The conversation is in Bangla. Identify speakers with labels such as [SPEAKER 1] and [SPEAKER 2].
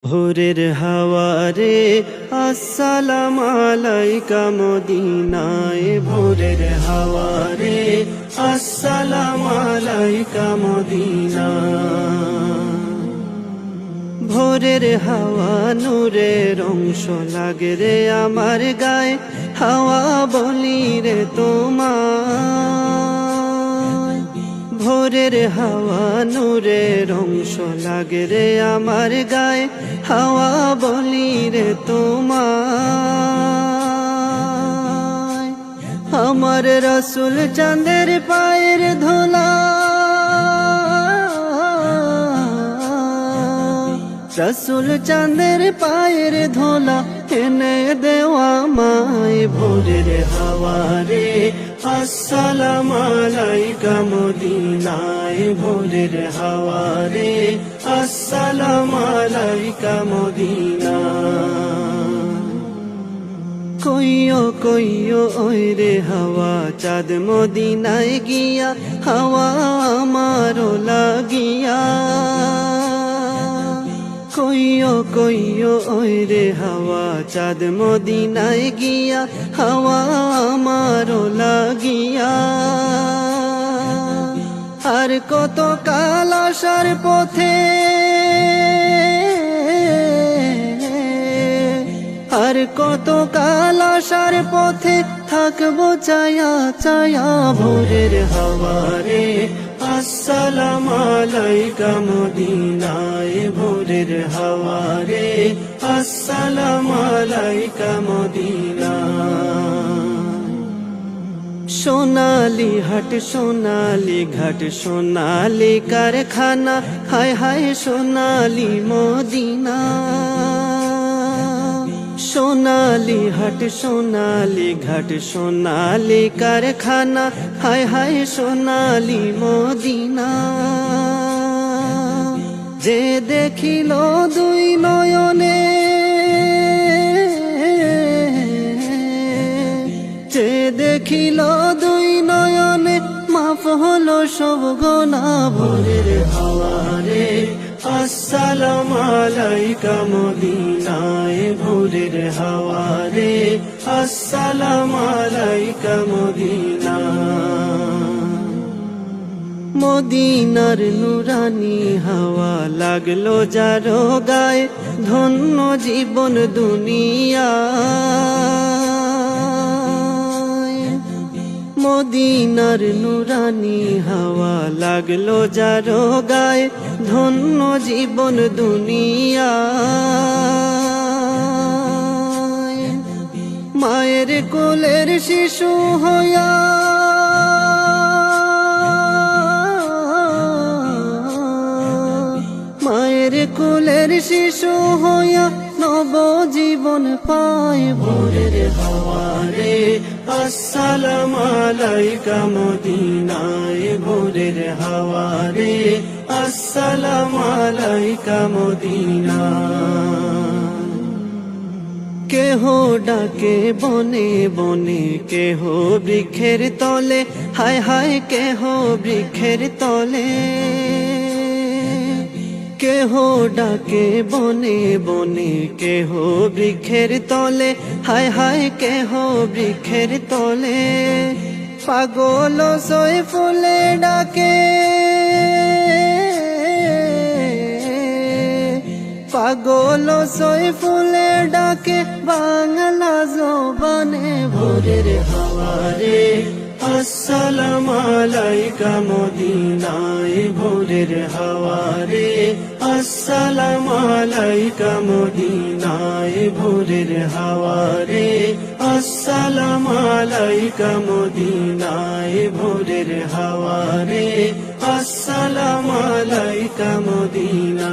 [SPEAKER 1] ভোরের হাওয়া রে আসসালামু আলাইকা মদিনায়। ভোরের হাওয়া রে আসসালামু আলাইকা মদিনা। ভোরের হাওয়া নূরের অংশ লাগে রে আমার গায়ে, হাওয়া বলি রে তোমায়। ভোরের হাওয়া নূরের অংশ লাগে রে আমার গায়ে, হাওয়া বলি রে তোমায়। আমার রাসূল চাঁদের পায়ের ধুলা, রাসূল চাঁদের পায়ের ধুলা এনে দেওয়া মায়। ভোরের হাওয়া রে আসসালামু আলাইকা মদিনায়। ভোরের হাওয়া রে আসসালামু আলাইকা মদিনা। কইও কইও ওই রে হাওয়া চাঁদ মদিনায় গিয়া, হাওয়া আমারও লাগিয়া। কইও কইও ওই রে হাওয়া চাঁদ মদিনায় গিয়া, হাওয়া আমারও লাগিয়া। আর কত কাল আসার পথে, আর কত কাল আসার পথে থাকবো চায়া চায়া। ভোরের হাওয়া রে আসসালামু আলাইকা মদিনায়। ভোরের হাওয়া রে আসসালামু আলাইকা মদিনা। সোনালি হাট সোনালি ঘাট সোনালি কারখানা, হায় হায় সোনালি মদিনা। সোনালি হাট সোনালি ঘাট সোনালি কারখানা, হায় হায় সোনালি মদিনা। যে দেখিল দুই নয়নে, যে দেখিল দুই নয়নে মাফ হলো সব গোনা। ভোরের হাওয়া রে আসসালামু আলাইকা মদিনায়। ভোরের হাওয়া রে আসসালামু আলাইকা মদিনা। মদিনার নুরানি হাওয়া লাগলো যারো গায়ে, ধন্য জীবন দুনিয়া। মদিনার নুরানি হাওয়া লাগলো যারো গায়ে, ধন্য জীবন দুনিয়া। মায়ের কোলের শিশু হইয়া, মায়ের কোলের শিশু হইয়া নব জীবন পায়। ভোরের হাওয়া রে আসসালামু আলাইকা মদিনায়। ভোরের হাওয়া রে আসসালামু আলাইকা মদিনা। কেহ ডাকে বনে বনে, কেহ বৃক্ষের তলে, হায় হায় কেহ বৃক্ষের তলে। কেহ ডাকে বনে বনে, কেহ বৃক্ষের তলে, হায় হায় কেহ বৃক্ষের তলে। পাগল সই ফুলে ডাকে, পাগল সই ফুলে ডাকে বাংলা জবানে। ভোরের হাওয়া রে আসসালামু আলাইকা মদিনায়। ভোরের হাওয়া রে আসসালামু আলাইকা মদিনায়। ভোরের হাওয়া রে আসসালামু আলাইকা মদিনায়। ভোরের হাওয়া রে আসসালামু আলাইকা মদিনা।